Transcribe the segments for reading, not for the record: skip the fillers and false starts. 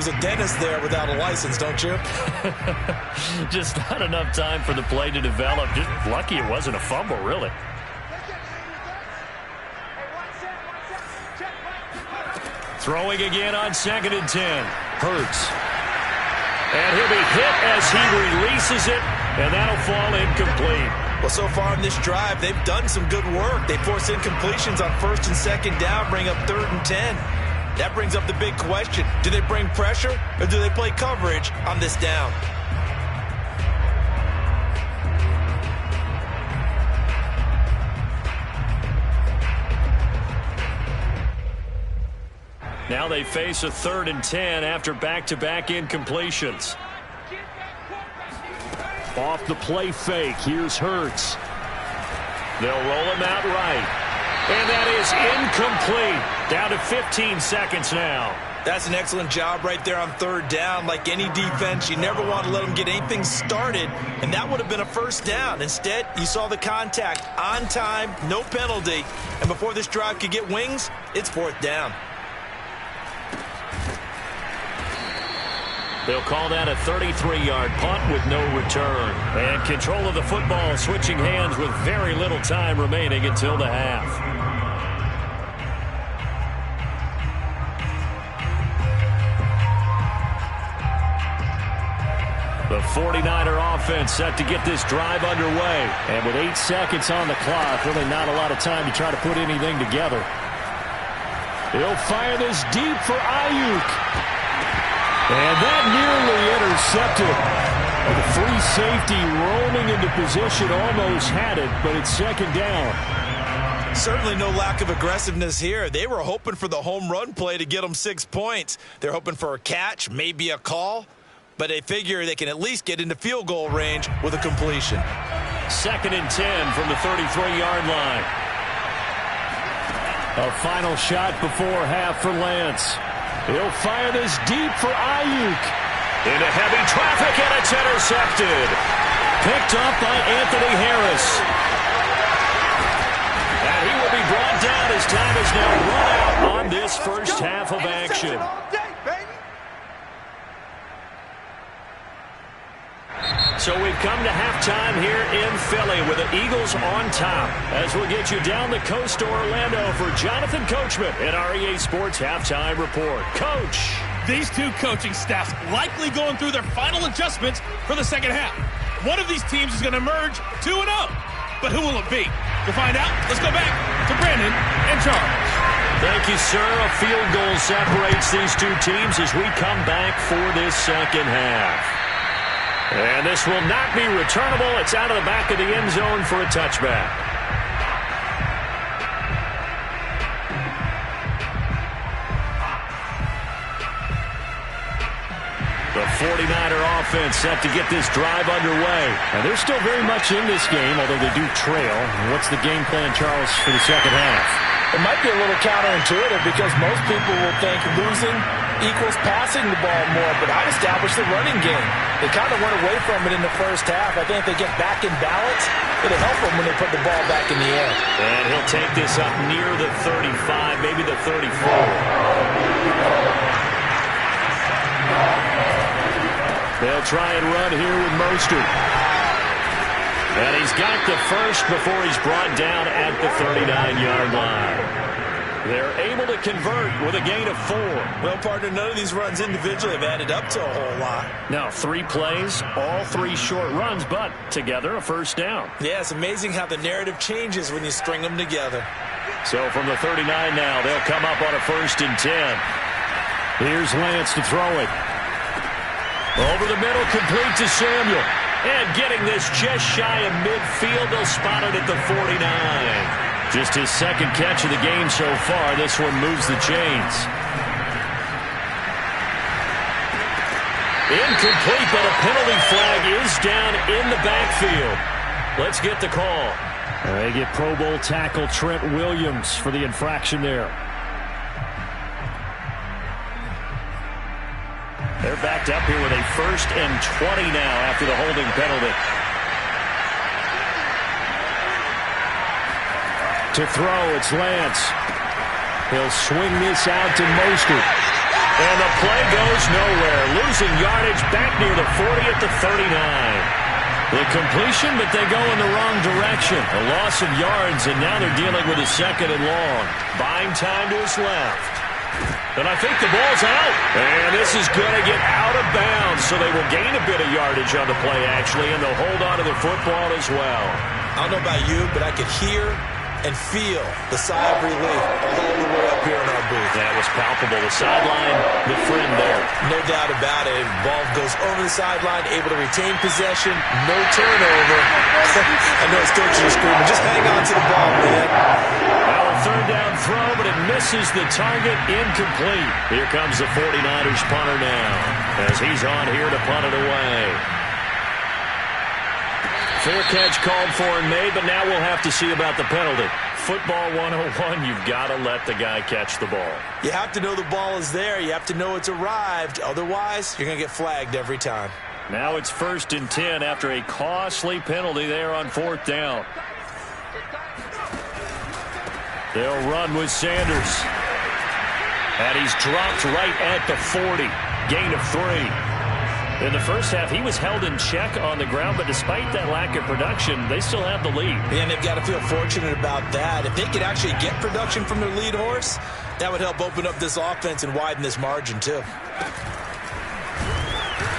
use a dentist there without a license, don't you? Just not enough time for the play to develop. Just lucky it wasn't a fumble, really. Throwing again on 2nd and 10. Hurts. And he'll be hit as he releases it, and that'll fall incomplete. Well, so far in this drive, they've done some good work. They force incompletions on 1st and 2nd down, bring up 3rd and 10. That brings up the big question. Do they bring pressure, or do they play coverage on this down? Now they face a 3rd and 10 after back-to-back incompletions. Off the play fake, here's Hurts. They'll roll him out right. And that is incomplete. Down to 15 seconds now. That's an excellent job right there on 3rd down. Like any defense, you never want to let them get anything started, and that would have been a 1st down. Instead, you saw the contact on time, no penalty, and before this drive could get wings, it's 4th down. They'll call that a 33-yard punt with no return. And control of the football switching hands with very little time remaining until the half. The 49er offense set to get this drive underway. And with 8 seconds on the clock, really not a lot of time to try to put anything together. He'll fire this deep for Ayuk. And that nearly intercepted. And the free safety roaming into position almost had it, but it's 2nd down. Certainly no lack of aggressiveness here. They were hoping for the home run play to get them 6 points. They're hoping for a catch, maybe a call, but they figure they can at least get into field goal range with a completion. 2nd and 10 from the 33-yard line. A final shot before half for Lance. He'll fire this deep for Ayuk. Into heavy traffic, and it's intercepted. Picked up by Anthony Harris. And he will be brought down as time is now run out on this first half of action. So we've come to halftime here in Philly with the Eagles on top. As we'll get you down the coast to Orlando for Jonathan Coachman at our EA Sports Halftime Report. Coach. These two coaching staffs likely going through their final adjustments for the second half. One of these teams is going to emerge 2-0. But who will it be? To find out, let's go back to Brandon and Charles. Thank you, sir. A field goal separates these two teams as we come back for this second half. And this will not be returnable. It's out of the back of the end zone for a touchback. The 49er offense set to get this drive underway. And they're still very much in this game, although they do trail. What's the game plan, Charles, for the second half? It might be a little counterintuitive because most people will think losing equals passing the ball more, but I'd establish the running game. They kind of went away from it in the first half. I think if they get back in balance, it'll help them when they put the ball back in the air. And he'll take this up near the 35, maybe the 34. They'll try and run here with Mostert. And he's got the first before he's brought down at the 39-yard line. They're able to convert with a gain of 4. Well, partner, none of these runs individually have added up to a whole lot. Now, 3 plays, all 3 short runs, but together a first down. Yeah, it's amazing how the narrative changes when you string them together. So from the 39 now, they'll come up on a 1st and 10. Here's Lance to throw it. Over the middle, complete to Samuel. And getting this just shy of midfield, they'll spot it at the 49. Just his second catch of the game so far. This one moves the chains. Incomplete, but a penalty flag is down in the backfield. Let's get the call. They get Pro Bowl tackle Trent Williams for the infraction there. They're backed up here with a 1st and 20 now after the holding penalty. To throw, it's Lance. He'll swing this out to Mostert. And the play goes nowhere. Losing yardage back near the 40 at the 39. The completion, but they go in the wrong direction. A loss of yards, and now they're dealing with a 2nd and long. Buying time to his left. And I think the ball's out. And this is going to get out of bounds, so they will gain a bit of yardage on the play, actually, and they'll hold on to the football as well. I don't know about you, but I could hear and feel the sigh of relief all the way up here in our booth. That was palpable. The sideline, the friend there. No doubt about it. Ball goes over the sideline, able to retain possession, no turnover. I know it's coaches are screaming, just hang on to the ball, man. Now a 3rd down throw, but it misses the target, incomplete. Here comes the 49ers punter now, as he's on here to punt it away. Fair catch called for and made, but now we'll have to see about the penalty. Football 101, you've got to let the guy catch the ball. You have to know the ball is there. You have to know it's arrived. Otherwise, you're going to get flagged every time. Now it's 1st and 10 after a costly penalty there on 4th down. They'll run with Sanders. And he's dropped right at the 40. Gain of 3. In the first half, he was held in check on the ground, but despite that lack of production, they still have the lead. And they've got to feel fortunate about that. If they could actually get production from their lead horse, that would help open up this offense and widen this margin, too.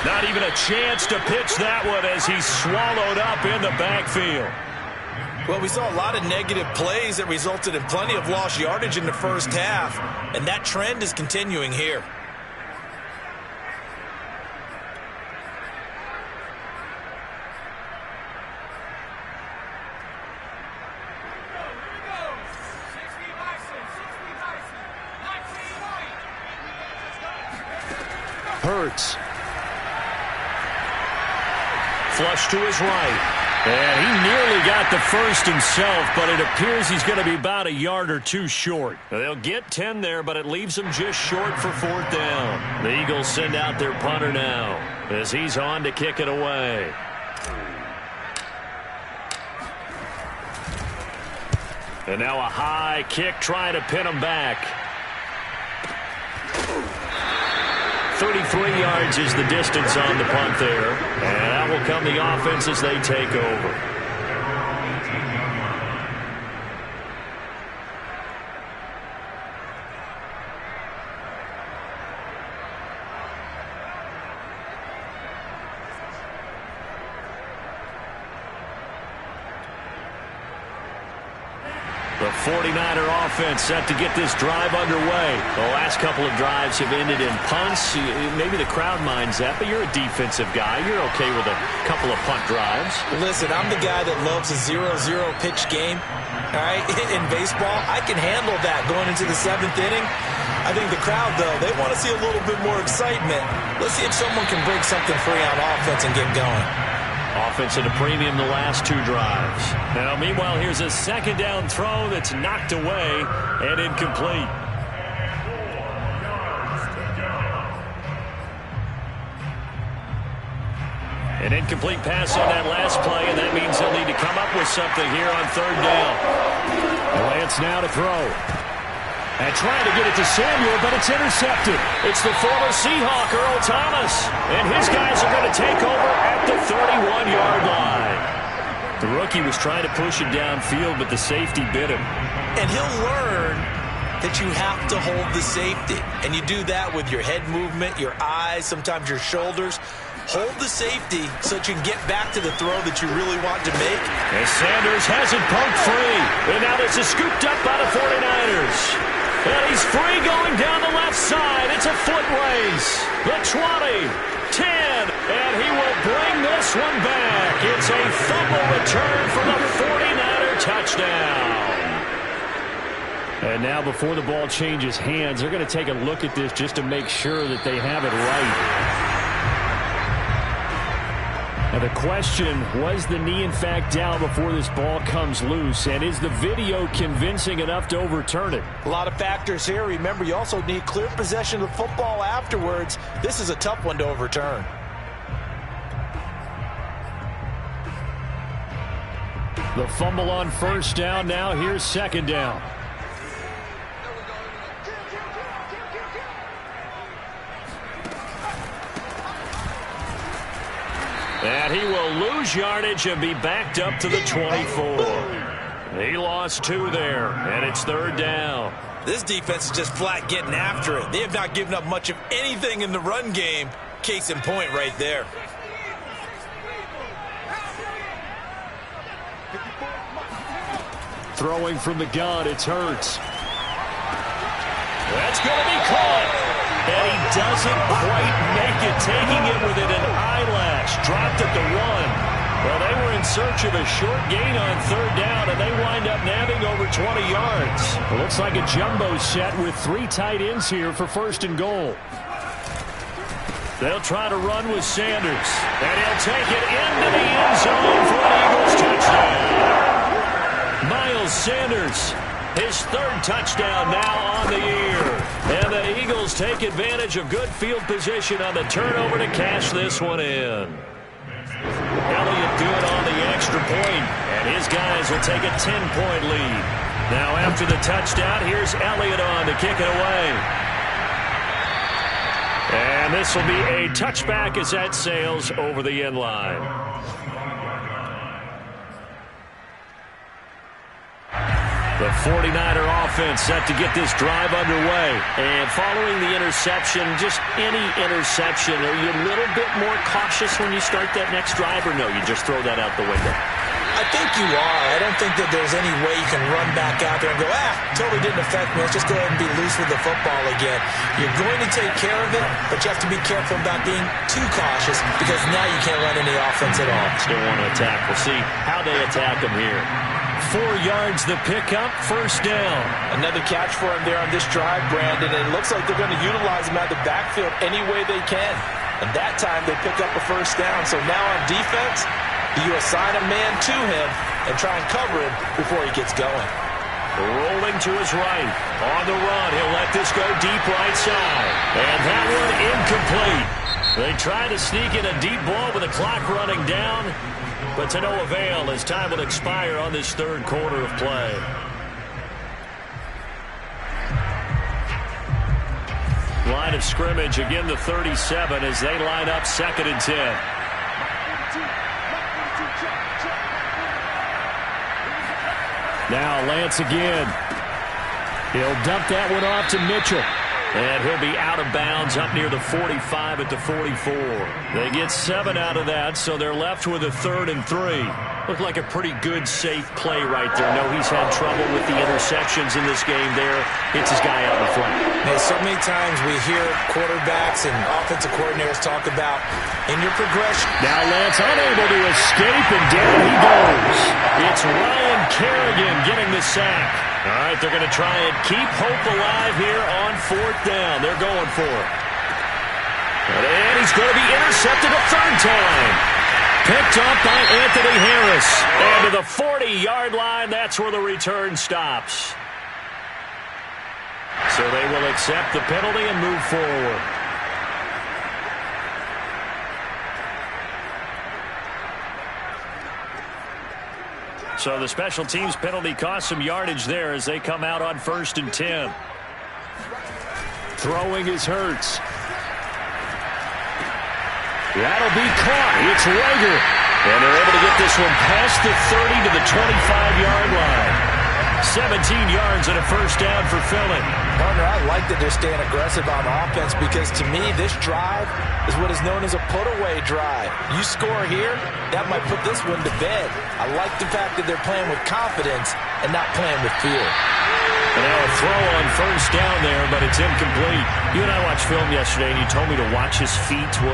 Not even a chance to pitch that one as he's swallowed up in the backfield. Well, we saw a lot of negative plays that resulted in plenty of lost yardage in the first half, and that trend is continuing here. Hurts. Flush to his right. And he nearly got the first himself, but it appears he's going to be about a yard or 2 short. They'll get 10 there, but it leaves them just short for 4th down. The Eagles send out their punter now as he's on to kick it away. And now a high kick trying to pin him back. 33 yards is the distance on the punt there. And that will come the offense as they take over. The 49er offense set to get this drive underway. The last couple of drives have ended in punts. Maybe the crowd minds that, but you're a defensive guy. You're okay with a couple of punt drives. Listen, I'm the guy that loves a 0-0 pitch game. All right, in baseball, I can handle that going into the 7th inning. I think the crowd, though, they want to see a little bit more excitement. Let's see if someone can break something free on offense and get going. Offense at a premium the last 2 drives. Now, meanwhile, here's a 2nd down throw that's knocked away and incomplete. An incomplete pass on that last play, and that means they'll need to come up with something here on 3rd down. Lance now to throw. And trying to get it to Samuel, but it's intercepted. It's the former Seahawk, Earl Thomas. And his guys are going to take over at the 31-yard line. The rookie was trying to push it downfield, but the safety bit him. And he'll learn that you have to hold the safety. And you do that with your head movement, your eyes, sometimes your shoulders. Hold the safety so that you can get back to the throw that you really want to make. And Sanders has it poked free. And now this is scooped up by the 49ers. And he's free going down the left side. It's a foot race. The 20, 10, and he will bring this one back. It's a fumble return for the 49er touchdown. And now before the ball changes hands, they're going to take a look at this just to make sure that they have it right. Now the question, was the knee in fact down before this ball comes loose? And is the video convincing enough to overturn it? A lot of factors here. Remember, you also need clear possession of the football afterwards. This is a tough one to overturn. The fumble on 1st down. Now here's 2nd down. And he will lose yardage and be backed up to the 24. He lost 2 there, and it's 3rd down. This defense is just flat getting after it. They have not given up much of anything in the run game. Case in point right there. Throwing from the gun, it's Hurts. That's going to be caught. And he doesn't quite make it, taking it within an eyelash. Dropped at the 1. Well, they were in search of a short gain on 3rd down, and they wind up nabbing over 20 yards. It looks like a jumbo set with 3 tight ends here for 1st and goal. They'll try to run with Sanders, and he'll take it into the end zone for an Eagles touchdown. Miles Sanders, his 3rd touchdown now on the year. And the Eagles take advantage of good field position on the turnover to cash this one in. Elliott good on the extra point, and his guys will take a 10-point lead. Now after the touchdown, here's Elliott on to kick it away. And this will be a touchback as that sails over the end line. The 49er offense set to get this drive underway. And following the interception, just any interception, are you a little bit more cautious when you start that next drive, or no, you just throw that out the window? I think you are. I don't think that there's any way you can run back out there and go, totally didn't affect me. Let's just go ahead and be loose with the football again. You're going to take care of it, but you have to be careful about being too cautious because now you can't run any offense at all. Still want to attack. We'll see how they attack them here. 4 yards the pickup, 1st down. Another catch for him there on this drive, Brandon. And it looks like they're going to utilize him out of the backfield any way they can. And that time they pick up a 1st down. So now on defense, you assign a man to him and try and cover him before he gets going. Rolling to his right. On the run, he'll let this go deep right side. And that one incomplete. They try to sneak in a deep ball with the clock running down, but to no avail as time will expire on this 3rd quarter of play. Line of scrimmage, again the 37 as they line up 2nd and 10. Now Lance again. He'll dump that one off to Mitchell. And he'll be out of bounds up near the 45 at the 44. They get 7 out of that, so they're left with a 3rd and 3. Looked like a pretty good, safe play right there. No, he's had trouble with the interceptions in this game there. Hits his guy out in front. Yeah, so many times we hear quarterbacks and offensive coordinators talk about in your progression. Now Lance unable to escape, and down he goes. It's Ryan Kerrigan getting the sack. All right, they're going to try and keep hope alive here on 4th down. They're going for it. And he's going to be intercepted a 3rd time. Picked up by Anthony Harris. And to the 40-yard line, that's where the return stops. So they will accept the penalty and move forward. So the special teams penalty cost some yardage there as they come out on 1st and 10. Throwing is Hurts. That'll be caught. It's Rager. And they're able to get this one past the 30 to the 25-yard line. 17 yards and a 1st down for Philly. Partner, I like that they're staying aggressive on offense because to me this drive is what is known as a put-away drive. You score here, that might put this one to bed. I like the fact that they're playing with confidence and not playing with fear. And now a throw on 1st down there, but it's incomplete. You and I watched film yesterday, and you told me to watch his feet. For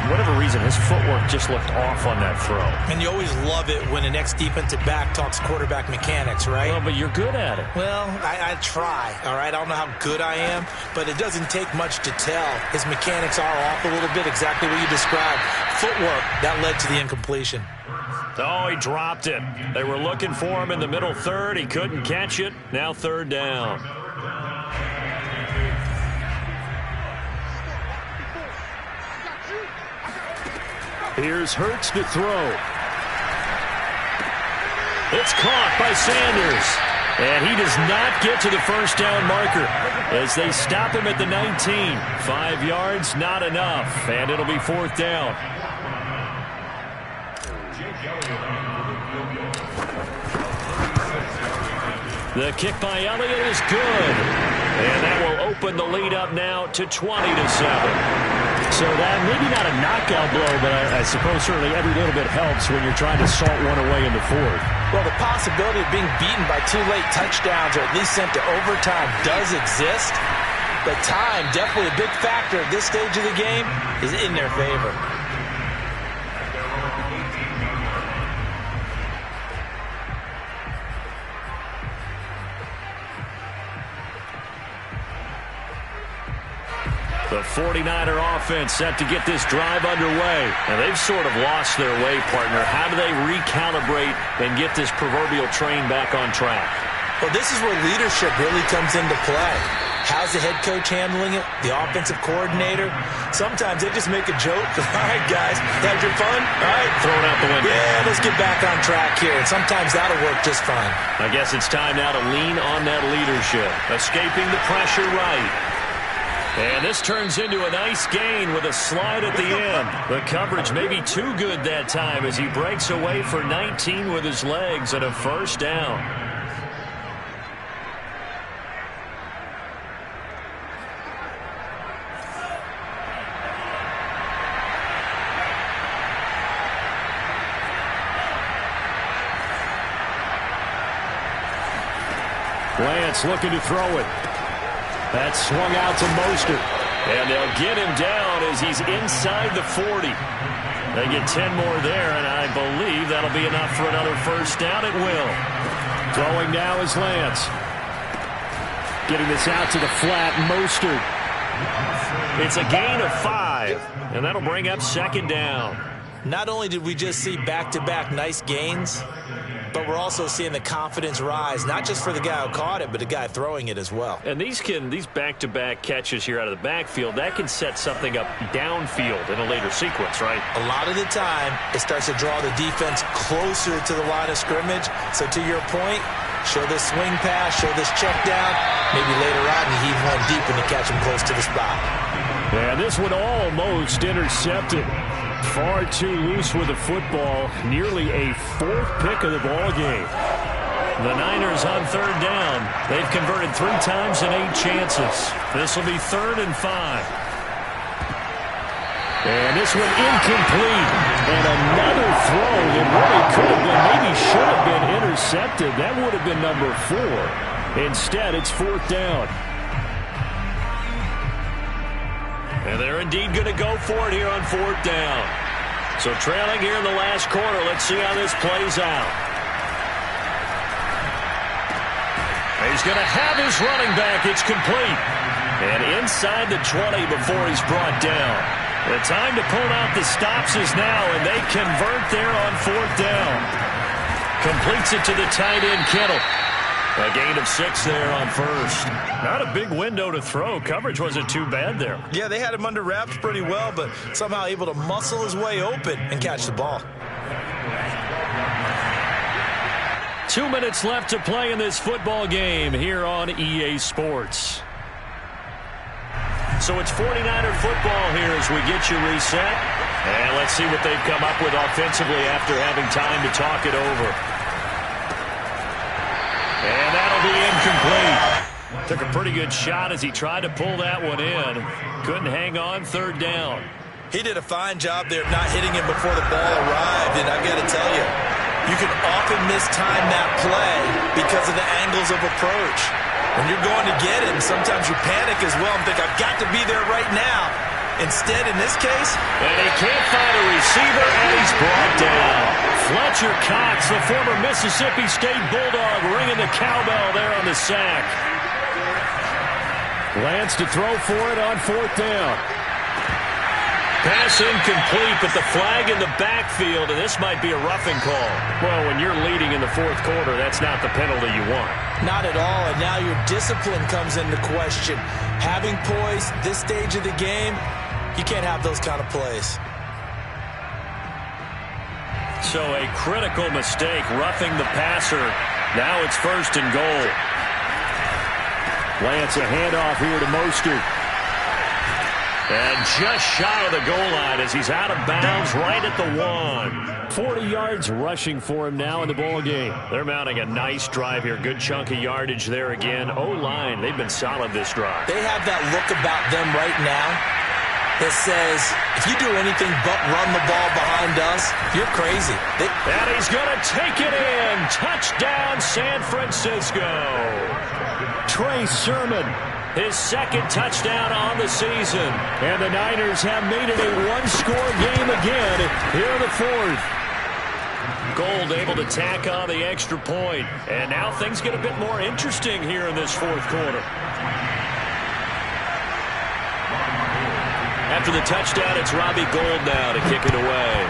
whatever reason, his footwork just looked off on that throw. And you always love it when an ex-defensive back talks quarterback mechanics, right? Well, but you're good at it. Well, I try, all right? I don't know how good I am, but it doesn't take much to tell. His mechanics are off a little bit, exactly what you described. Footwork, that led to the incompletion. Oh, he dropped it. They were looking for him in the middle 3rd. He couldn't catch it. Now 3rd down. Here's Hurts to throw. It's caught by Sanders. And he does not get to the 1st down marker as they stop him at the 19. 5 yards, not enough. And it'll be 4th down. The kick by Elliott is good. And that will open the lead up now to 20-7. So that maybe not a knockout blow, but I suppose certainly every little bit helps when you're trying to salt one away in the fourth. Well, the possibility of being beaten by 2 late touchdowns or at least sent to overtime does exist. But time, definitely a big factor at this stage of the game, is in their favor. The 49er offense set to get this drive underway. And they've sort of lost their way, partner. How do they recalibrate and get this proverbial train back on track? Well, this is where leadership really comes into play. How's the head coach handling it? The offensive coordinator? Sometimes they just make a joke. All right, guys, had your fun? All right. Throw it out the window. Yeah, let's get back on track here. And sometimes that'll work just fine. I guess it's time now to lean on that leadership. Escaping the pressure right. And this turns into a nice gain with a slide at the end. The coverage may be too good that time as he breaks away for 19 with his legs and a first down. Lance looking to throw it. That swung out to Mostert. And they'll get him down as he's inside the 40. They get 10 more there, and I believe that'll be enough for another first down. It will. Throwing now is Lance. Getting this out to the flat, Mostert. It's a gain of 5, and that'll bring up second down. Not only did we just see back-to-back nice gains, but we're also seeing the confidence rise, not just for the guy who caught it, but the guy throwing it as well. And these back-to-back catches here out of the backfield, that can set something up downfield in a later sequence, right? A lot of the time, it starts to draw the defense closer to the line of scrimmage. So to your point, show this swing pass, show this check down. Maybe later on you heave one deep when you catch him close to the spot. And this one almost intercepted. Far too loose with the football. Nearly a 4th pick of the ball game. The Niners on third down. They've converted 3 times and 8 chances. This will be 3rd and 5. And this one incomplete. And another throw that really could have been, maybe should have been intercepted. That would have been number 4. Instead, it's 4th down. And they're indeed going to go for it here on 4th down. So trailing here in the last quarter. Let's see how this plays out. He's going to have his running back. It's complete. And inside the 20 before he's brought down. The time to pull out the stops is now, and they convert there on 4th down. Completes it to the tight end, Kittle. A gain of 6 there on first. Not a big window to throw. Coverage wasn't too bad there. Yeah, they had him under wraps pretty well, but somehow able to muscle his way open and catch the ball. 2 minutes left to play in this football game here on EA Sports. So it's 49er football here as we get you reset. And let's see what they've come up with offensively after having time to talk it over. And that'll be incomplete. Took a pretty good shot as he tried to pull that one in. Couldn't hang on, 3rd down. He did a fine job there of not hitting him before the ball arrived. And I've got to tell you, you can often mistime that play because of the angles of approach. When you're going to get it, and sometimes you panic as well and think, I've got to be there right now. Instead, in this case, and he can't find a receiver, and he's brought down. Fletcher Cox, the former Mississippi State Bulldog, ringing the cowbell there on the sack. Lance to throw for it on 4th down. Pass incomplete, but the flag in the backfield, and this might be a roughing call. Well, when you're leading in the 4th quarter, that's not the penalty you want. Not at all, and now your discipline comes into question. Having poise this stage of the game, you can't have those kind of plays. So a critical mistake, roughing the passer. Now it's 1st and goal. Lance, a handoff here to Mostert. And just shy of the goal line as he's out of bounds right at the 1. 40 yards rushing for him now in the ball game. They're mounting a nice drive here. Good chunk of yardage there again. O-line, they've been solid this drive. They have that look about them right now that says, if you do anything but run the ball behind us, you're crazy. And he's going to take it in. Touchdown, San Francisco. Trey Sermon, his second touchdown on the season. And the Niners have made it a one-score game again here in the fourth. Gold able to tack on the extra point. And now things get a bit more interesting here in this fourth quarter. After the touchdown, it's Robbie Gould now to kick it away.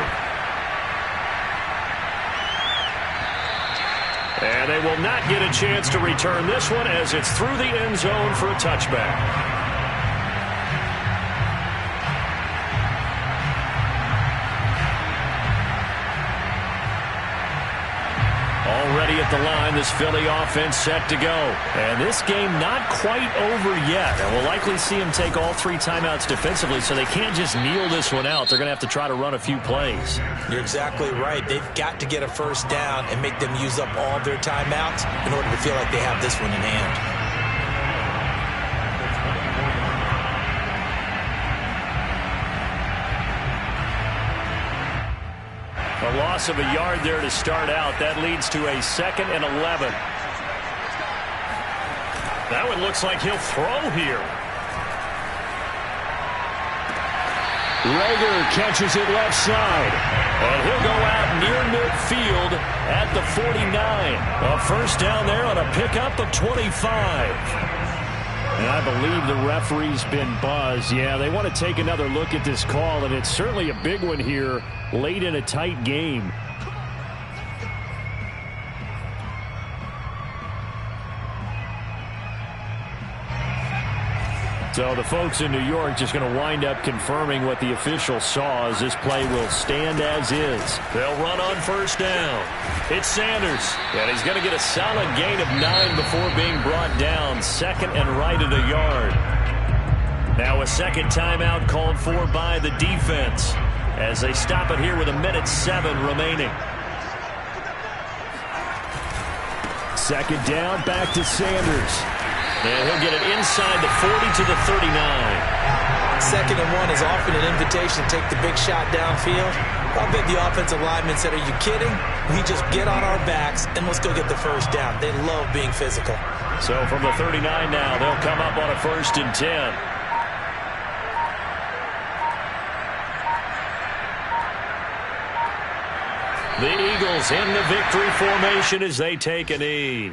And they will not get a chance to return this one as it's through the end zone for a touchback. Already at the line, this Philly offense set to go. And this game not quite over yet. And we'll likely see them take all 3 timeouts defensively, so they can't just kneel this one out. They're going to have to try to run a few plays. You're exactly right. They've got to get a first down and make them use up all their timeouts in order to feel like they have this one in hand. A loss of a yard there to start out. That leads to a 2nd and 11. That one looks like he'll throw here. Reagor catches it left side. And he'll go out near midfield at the 49. A first down there on a pickup of 25. And I believe the referee's been buzzed. Yeah, they want to take another look at this call, and it's certainly a big one here late in a tight game. So the folks in New York just going to wind up confirming what the official saw as this play will stand as is. They'll run on first down. It's Sanders, and he's going to get a solid gain of 9 before being brought down. 2nd and right at a yard. Now a second timeout called for by the defense as they stop it here with 1:07 remaining. Second down, back to Sanders. And he'll get it inside the 40 to the 39. 2nd and 1 is often an invitation to take the big shot downfield. I bet the offensive lineman said, are you kidding? We just get on our backs and let's go get the first down. They love being physical. So from the 39 now, they'll come up on a 1st and 10. The Eagles in the victory formation as they take a knee.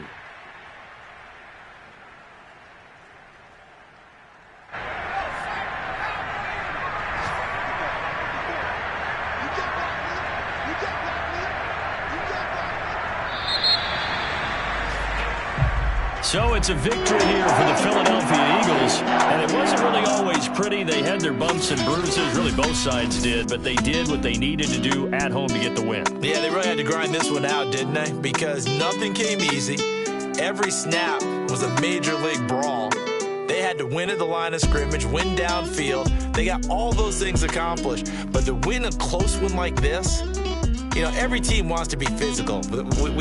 So it's a victory here for the Philadelphia Eagles, and it wasn't really always pretty. They had their bumps and bruises, really both sides did, but they did what they needed to do at home to get the win. Yeah, they really had to grind this one out, didn't they? Because nothing came easy. Every snap was a major league brawl. They had to win at the line of scrimmage, win downfield. They got all those things accomplished, but to win a close one like this, you know, every team wants to be physical. We